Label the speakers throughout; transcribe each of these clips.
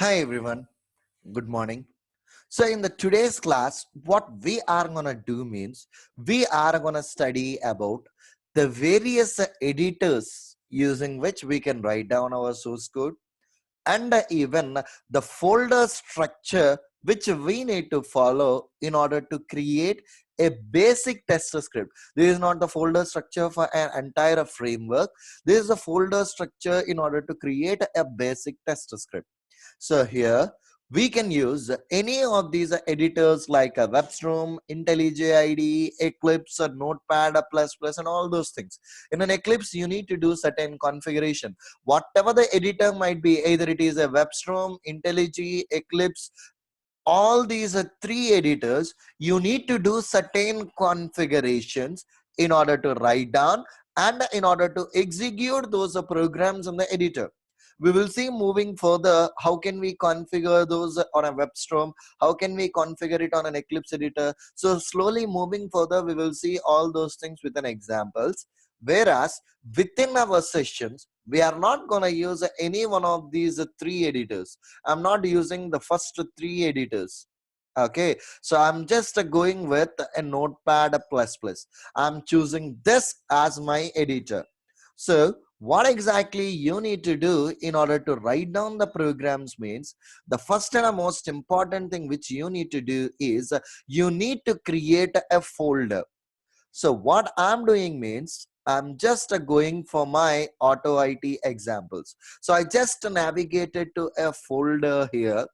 Speaker 1: Hi everyone, good morning. So in the today's class, what we are gonna do means we are gonna study about the various editors using which we can write down our source code and even the folder structure which we need to follow in order to create a basic test script. This is not the folder structure for an entire framework. This is a folder structure in order to create a basic test script. So here we can use any of these editors like a WebStorm, IntelliJ IDE, Eclipse, or Notepad, and all those things. In an Eclipse, you need to do certain configuration. Whatever the editor might be, either it is a WebStorm, IntelliJ, Eclipse, all these three editors, you need to do certain configurations in order to write down and in order to execute those programs in the editor. We will see moving further how can we configure those on a WebStorm, how can we configure it on an Eclipse editor. So slowly moving further, we will see all those things with an examples. Whereas within our sessions, we are not going to use any one of these three editors. I'm not using the first three editors. Okay, so I'm just going with a Notepad++. I'm choosing this as my editor. So what exactly you need to do in order to write down the programs means the first and the most important thing which you need to do is you need to create a folder. So what I'm doing means I'm just going for my auto IT examples. So I just navigated to a folder here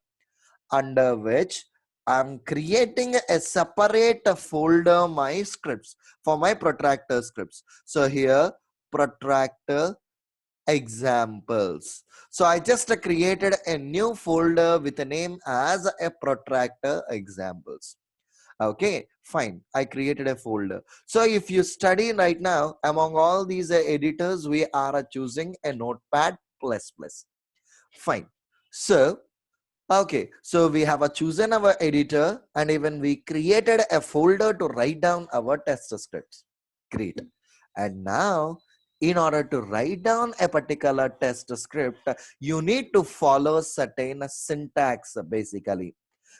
Speaker 1: under which I'm creating a separate folder my scripts for my protractor scripts. So here protractor examples. So I just created a new folder with a name as a protractor examples. Okay, fine. I created a folder. So if you study right now, among all these editors, we are choosing a Notepad++. Fine. So, okay, so we have chosen our editor and even we created a folder to write down our test scripts. Great. And now, in order to write down a particular test script, you need to follow certain syntax basically.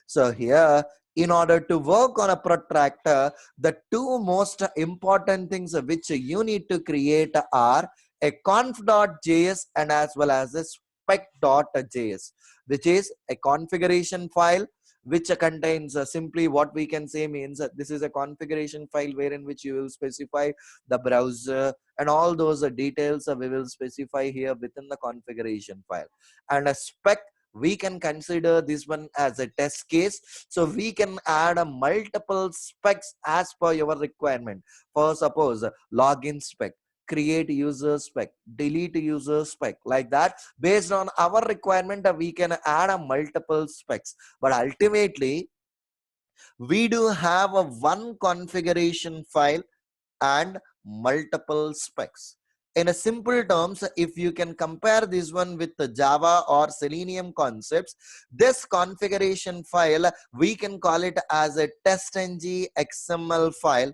Speaker 1: So here, in order to work on a protractor, the two most important things which you need to create are a conf.js and as well as a spec.js, which is a configuration file which contains simply what we can say means this is a configuration file wherein which you will specify the browser and all those details we will specify here within the configuration file. And a spec, we can consider this one as a test case, so we can add a multiple specs as per your requirement. For suppose login spec, create user spec, delete user spec, like that. Based on our requirement we can add a multiple specs, but ultimately we do have a one configuration file and multiple specs. In a simple terms, if you can compare this one with the Java or Selenium concepts, this configuration file, we can call it as a testng XML file,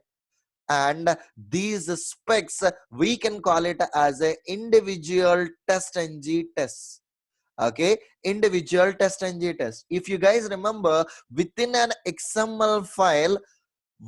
Speaker 1: and these specs, we can call it as a individual testng tests. Okay, individual testng test. If you guys remember, within an XML file,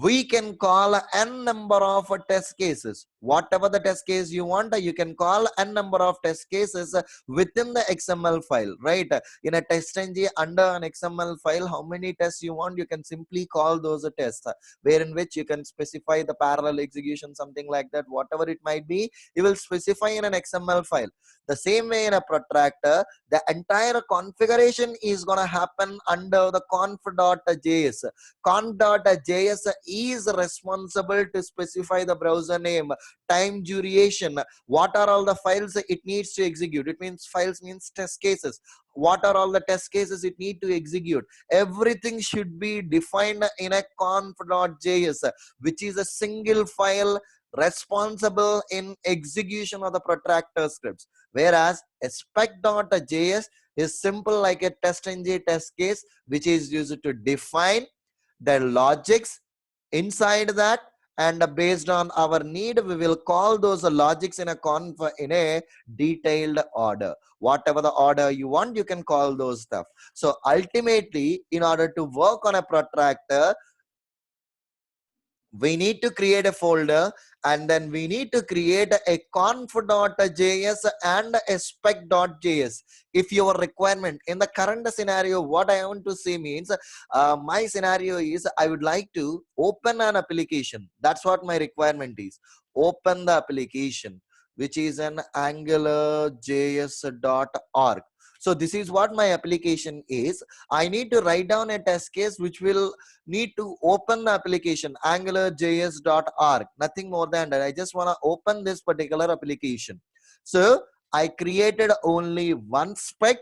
Speaker 1: we can call n number of test cases. Whatever the test case you want, you can call n number of test cases within the XML file, right? In a testng under an XML file, how many tests you want, you can simply call those tests, wherein which you can specify the parallel execution, something like that, whatever it might be, you will specify in an XML file. The same way in a protractor, the entire configuration is going to happen under the conf.js. Conf.js is responsible to specify the browser name, time duration, what are all the files it needs to execute. It means files means test cases. What are all the test cases it need to execute? Everything should be defined in a conf.js, which is a single file responsible in execution of the protractor scripts. Whereas a spec.js is simple like a testng test case, which is used to define the logics inside that and based on our need, we will call those logics in a in a detailed order. Whatever the order you want, you can call those stuff. So ultimately, in order to work on a protractor, we need to create a folder, and then we need to create a conf.js and a spec.js. If your requirement in the current scenario, what I want to say means, my scenario is I would like to open an application. That's what my requirement is. Open the application, which is an angularjs.org. So this is what my application is. I need to write down a test case which will need to open the application angularjs.org, nothing more than that. I just want to open this particular application. So I created only one spec,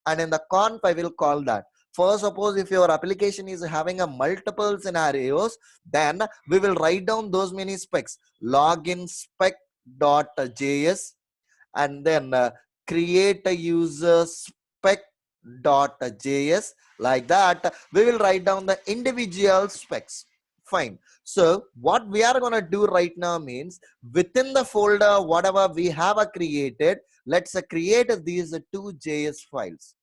Speaker 1: and in the conf I will call that. First, suppose if your application is having a multiple scenarios, then we will write down those many specs. Login spec.js, and then create a user spec.js. Like that, we will write down the individual specs. Fine. So what we are going to do right now means, within the folder whatever we have created, let's create these two JS files.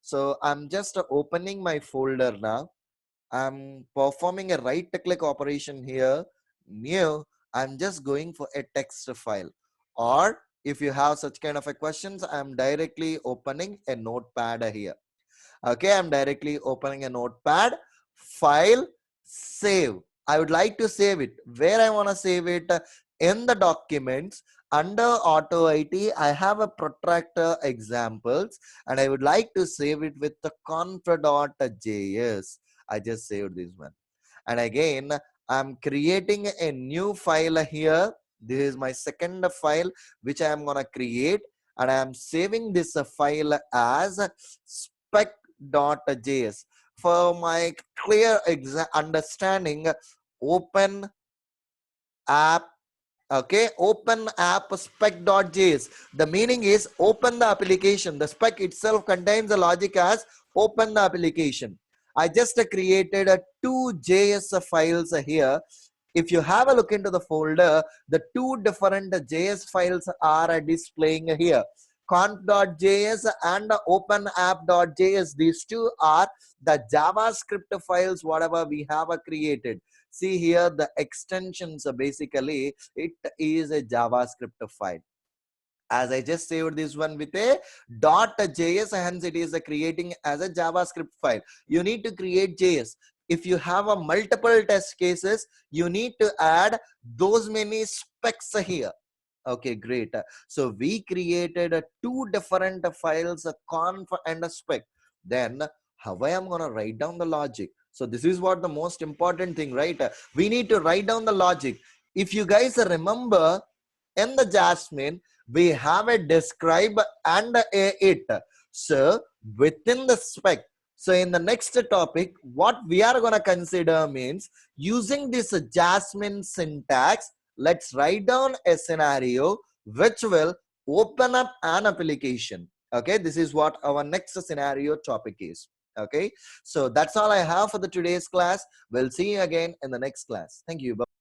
Speaker 1: So I'm just opening my folder now. I'm performing a right click operation here, new. I'm just going for a text file, or if you have such kind of a questions, I'm directly opening a notepad here. Okay, I'm directly opening a notepad, file, save. I would like to save it. Where I want to save it? In the documents, under auto IT, I have a protractor examples, and I would like to save it with the conf.js. I just saved this one. And again, I'm creating a new file here. This is my second file which I am going to create, and I am saving this file as spec.js. For my clear understanding, open app. Okay, open app spec.js. The meaning is open the application. The spec itself contains the logic as open the application. I just created two JS files here. If you have a look into the folder, the two different JS files are displaying here. Conf.js and openapp.js. These two are the JavaScript files, whatever we have created. See here, the extensions, basically, it is a JavaScript file. As I just saved this one with a .js, hence it is creating as a JavaScript file. You need to create JS. If you have a multiple test cases, you need to add those many specs here. Okay, great. So we created two different files, a conf and a spec. Then how I am going to write down the logic? So this is what the most important thing, right? We need to write down the logic. If you guys remember, in the Jasmine, we have a describe and a it. So within the spec, so in the next topic, what we are going to consider means, using this Jasmine syntax, let's write down a scenario which will open up an application. Okay, this is what our next scenario topic is. Okay, so that's all I have for the today's class. We'll see you again in the next class. Thank you. Bye.